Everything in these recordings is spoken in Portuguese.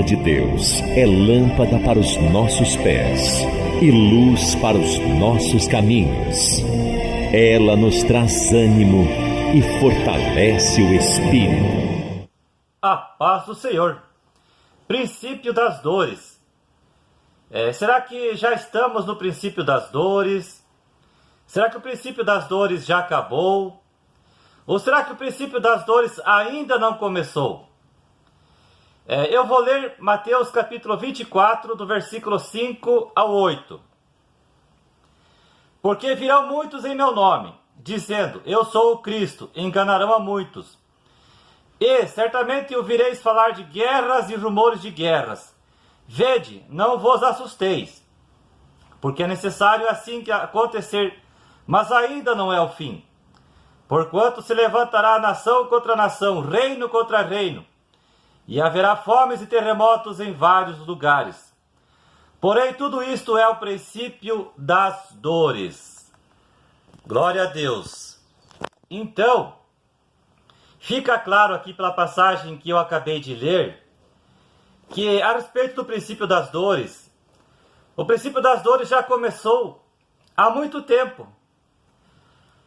de Deus é lâmpada para os nossos pés e luz para os nossos caminhos. Ela nos traz ânimo e fortalece o espírito. A paz do Senhor. Princípio das dores. Será que já estamos no princípio das dores? Será que o princípio das dores já acabou? Ou será que o princípio das dores ainda não começou? Eu vou ler Mateus capítulo 24, do versículo 5 ao 8. Porque virão muitos em meu nome, dizendo, eu sou o Cristo, e enganarão a muitos. E certamente ouvireis falar de guerras e rumores de guerras. Vede, não vos assusteis, porque é necessário assim que acontecer, mas ainda não é o fim. Porquanto se levantará nação contra nação, reino contra reino, e haverá fomes e terremotos em vários lugares. Porém, tudo isto é o princípio das dores. Glória a Deus. Então, fica claro aqui pela passagem que eu acabei de ler, que a respeito do princípio das dores, o princípio das dores já começou há muito tempo.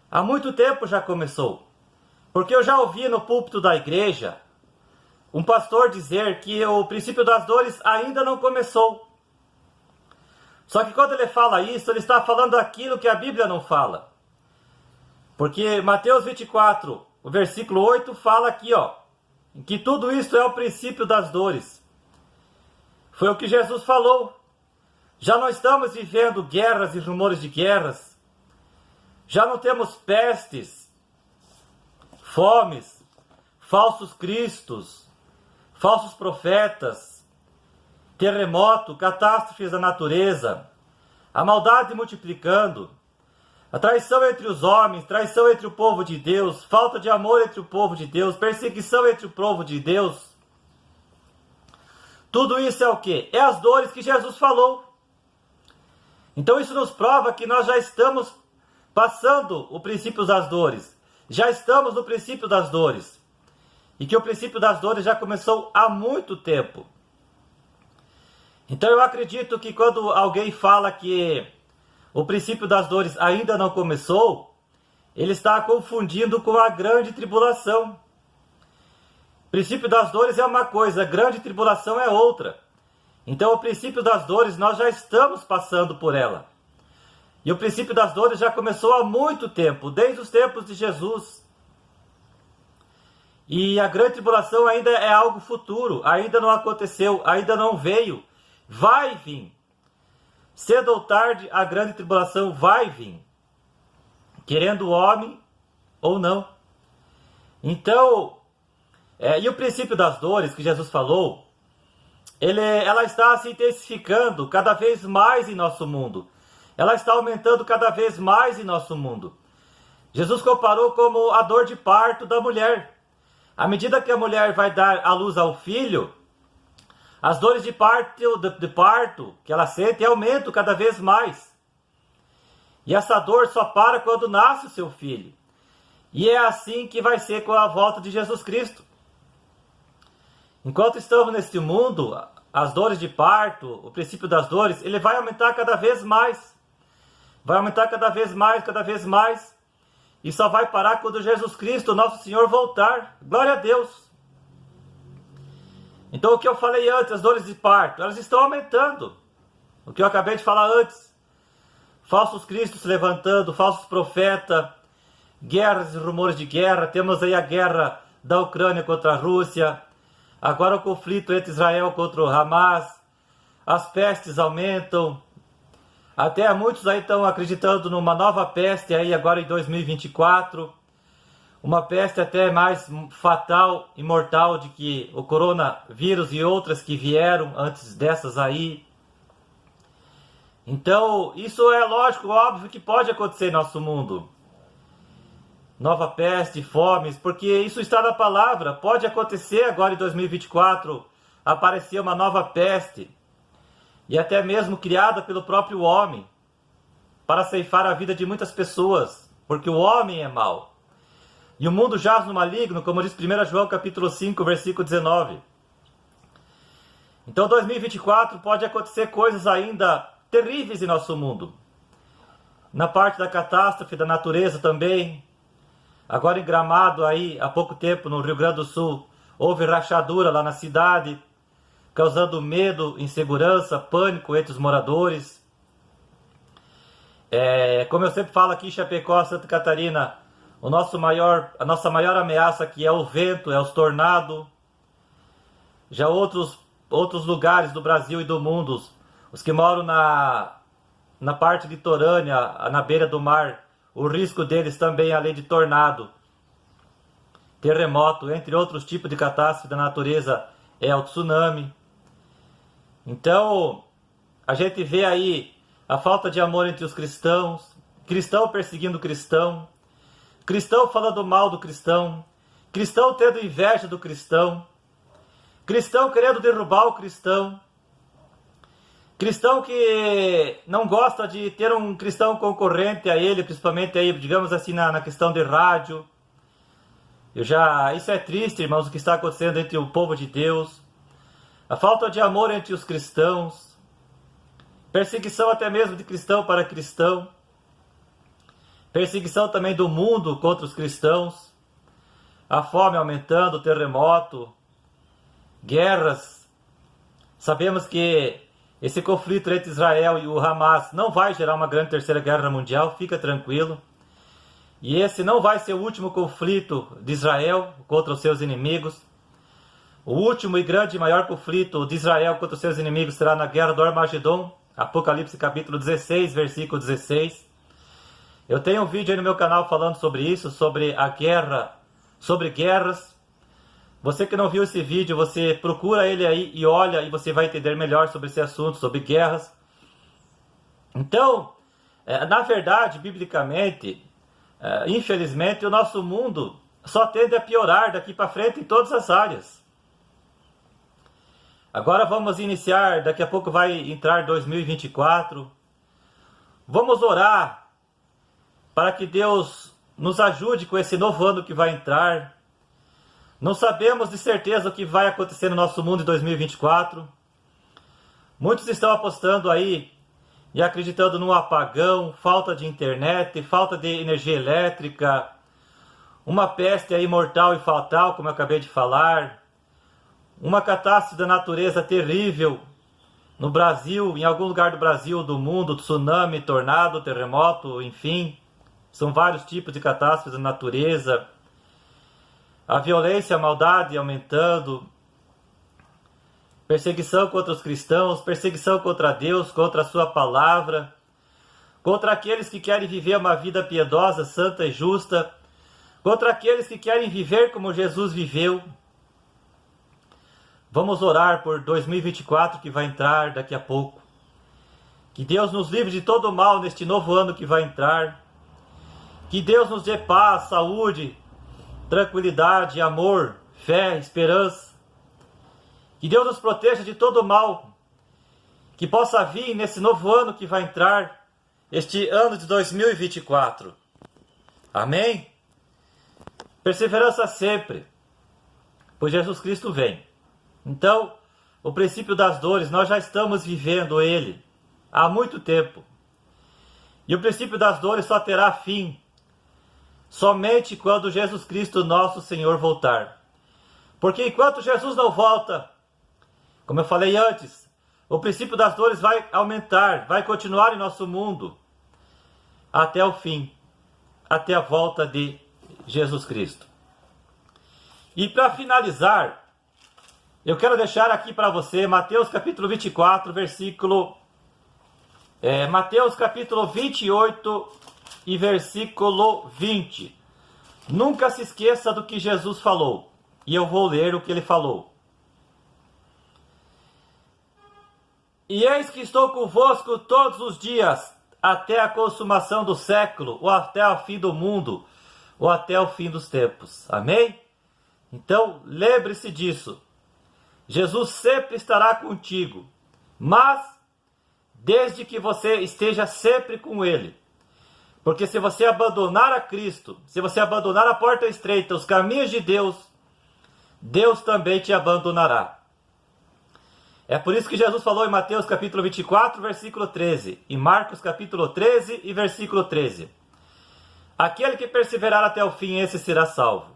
Há muito tempo já começou. Porque eu já ouvi no púlpito da igreja um pastor dizer que o princípio das dores ainda não começou. Só que quando ele fala isso, ele está falando aquilo que a Bíblia não fala. Porque Mateus 24, o versículo 8, fala aqui, que tudo isso é o princípio das dores. Foi o que Jesus falou. Já não estamos vivendo guerras e rumores de guerras. Já não temos pestes, fomes, falsos cristos, falsos profetas, terremoto, catástrofes da natureza, a maldade multiplicando, a traição entre os homens, traição entre o povo de Deus, falta de amor entre o povo de Deus, perseguição entre o povo de Deus. Tudo isso é o quê? É as dores que Jesus falou. Então isso nos prova que nós já estamos passando o princípio das dores. Já estamos no princípio das dores. E que o princípio das dores já começou há muito tempo. Então eu acredito que quando alguém fala que o princípio das dores ainda não começou, ele está confundindo com a grande tribulação. O princípio das dores é uma coisa, a grande tribulação é outra. Então o princípio das dores nós já estamos passando por ela. E o princípio das dores já começou há muito tempo, desde os tempos de Jesus. E a grande tribulação ainda é algo futuro, ainda não aconteceu, ainda não veio. Vai vir. Cedo ou tarde, a grande tribulação vai vir. Querendo o homem ou não. Então, e o princípio das dores que Jesus falou, ela está se intensificando cada vez mais em nosso mundo. Ela está aumentando cada vez mais em nosso mundo. Jesus comparou como a dor de parto da mulher. À medida que a mulher vai dar à luz ao filho, as dores de parto que ela sente aumentam cada vez mais. E essa dor só para quando nasce o seu filho. E é assim que vai ser com a volta de Jesus Cristo. Enquanto estamos neste mundo, as dores de parto, o princípio das dores, ele vai aumentar cada vez mais. Vai aumentar cada vez mais, cada vez mais. E só vai parar quando Jesus Cristo, nosso Senhor, voltar. Glória a Deus. Então o que eu falei antes, as dores de parto, elas estão aumentando. O que eu acabei de falar antes. Falsos cristos se levantando, falsos profetas, guerras e rumores de guerra. Temos aí a guerra da Ucrânia contra a Rússia. Agora o conflito entre Israel contra o Hamas. As pestes aumentam. Até muitos aí estão acreditando numa nova peste aí agora em 2024. Uma peste até mais fatal e mortal do que o coronavírus e outras que vieram antes dessas aí. Então, isso é lógico, óbvio que pode acontecer em nosso mundo. Nova peste, fomes, porque isso está na palavra. Pode acontecer agora em 2024, aparecer uma nova peste. E até mesmo criada pelo próprio homem, para ceifar a vida de muitas pessoas, porque o homem é mau. E o mundo jaz no maligno, como diz 1 João capítulo 5, versículo 19. Então 2024 pode acontecer coisas ainda terríveis em nosso mundo. Na parte da catástrofe da natureza também. Agora em Gramado, aí, há pouco tempo, no Rio Grande do Sul, houve rachadura lá na cidade, causando medo, insegurança, pânico entre os moradores. Como eu sempre falo aqui em Chapecó, Santa Catarina, a nossa maior ameaça aqui é o vento, é os tornados. Já outros lugares do Brasil e do mundo, os que moram na parte litorânea, na beira do mar, o risco deles também, além de tornado, terremoto, entre outros tipos de catástrofe da natureza, é o tsunami. Então, a gente vê aí a falta de amor entre os cristãos, cristão perseguindo cristão, cristão falando mal do cristão, cristão tendo inveja do cristão, cristão querendo derrubar o cristão, cristão que não gosta de ter um cristão concorrente a ele, principalmente aí, digamos assim, na questão de rádio. Isso é triste, irmãos, o que está acontecendo entre o povo de Deus. A falta de amor entre os cristãos. Perseguição até mesmo de cristão para cristão. Perseguição também do mundo contra os cristãos. A fome aumentando, o terremoto, guerras. Sabemos que esse conflito entre Israel e o Hamas não vai gerar uma grande terceira guerra mundial, fica tranquilo. E esse não vai ser o último conflito de Israel contra os seus inimigos. O último e grande e maior conflito de Israel contra os seus inimigos será na guerra do Armagedon, Apocalipse capítulo 16, versículo 16. Eu tenho um vídeo aí no meu canal falando sobre isso, sobre a guerra, sobre guerras. Você que não viu esse vídeo, você procura ele aí e olha, e você vai entender melhor sobre esse assunto, sobre guerras. Então, na verdade, biblicamente, infelizmente, o nosso mundo só tende a piorar daqui para frente em todas as áreas. Agora vamos iniciar, daqui a pouco vai entrar 2024. Vamos orar para que Deus nos ajude com esse novo ano que vai entrar. Não sabemos de certeza o que vai acontecer no nosso mundo em 2024. Muitos estão apostando aí e acreditando num apagão, falta de internet, falta de energia elétrica, uma peste aí mortal e fatal, como eu acabei de falar, uma catástrofe da natureza terrível no Brasil, em algum lugar do Brasil, do mundo, tsunami, tornado, terremoto, enfim, são vários tipos de catástrofes da natureza. A violência, a maldade aumentando, perseguição contra os cristãos, perseguição contra Deus, contra a sua palavra, contra aqueles que querem viver uma vida piedosa, santa e justa, contra aqueles que querem viver como Jesus viveu. Vamos orar por 2024 que vai entrar daqui a pouco. Que Deus nos livre de todo o mal neste novo ano que vai entrar. Que Deus nos dê paz, saúde, tranquilidade, amor, fé, esperança. Que Deus nos proteja de todo o mal que possa vir nesse novo ano que vai entrar, este ano de 2024. Amém? Perseverança sempre, pois Jesus Cristo vem. Então, o princípio das dores, nós já estamos vivendo ele há muito tempo. E o princípio das dores só terá fim somente quando Jesus Cristo, nosso Senhor, voltar. Porque enquanto Jesus não volta, como eu falei antes, o princípio das dores vai aumentar, vai continuar em nosso mundo até o fim, até a volta de Jesus Cristo. E para finalizar, eu quero deixar aqui para você Mateus capítulo 24, Mateus capítulo 28 e versículo 20. Nunca se esqueça do que Jesus falou. E eu vou ler o que ele falou. E eis que estou convosco todos os dias, até a consumação do século, ou até o fim do mundo, ou até o fim dos tempos. Amém? Então, lembre-se disso. Jesus sempre estará contigo, mas desde que você esteja sempre com Ele. Porque se você abandonar a Cristo, se você abandonar a porta estreita, os caminhos de Deus, Deus também te abandonará. É por isso que Jesus falou em Mateus capítulo 24, versículo 13, e Marcos capítulo 13 e versículo 13. Aquele que perseverar até o fim, esse será salvo.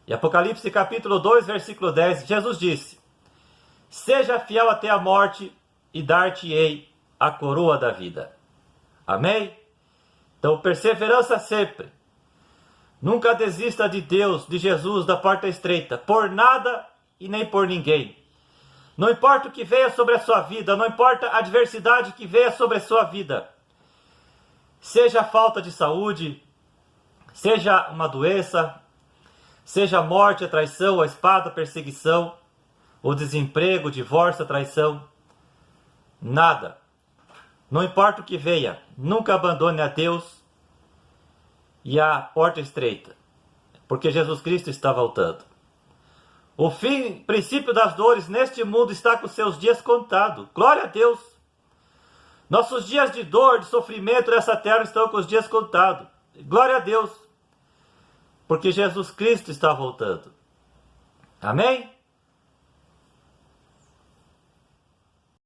E Apocalipse capítulo 2, versículo 10, Jesus disse: seja fiel até a morte e dar-te-ei a coroa da vida. Amém? Então, perseverança sempre. Nunca desista de Deus, de Jesus, da porta estreita, por nada e nem por ninguém. Não importa o que venha sobre a sua vida, não importa a adversidade que venha sobre a sua vida. Seja a falta de saúde, seja uma doença, seja a morte, a traição, a espada, a perseguição, o desemprego, o divórcio, a traição. Nada. Não importa o que venha, nunca abandone a Deus e a porta estreita, porque Jesus Cristo está voltando. O princípio das dores neste mundo está com seus dias contados. Glória a Deus. Nossos dias de dor, de sofrimento nessa terra estão com os dias contados. Glória a Deus. Porque Jesus Cristo está voltando. Amém?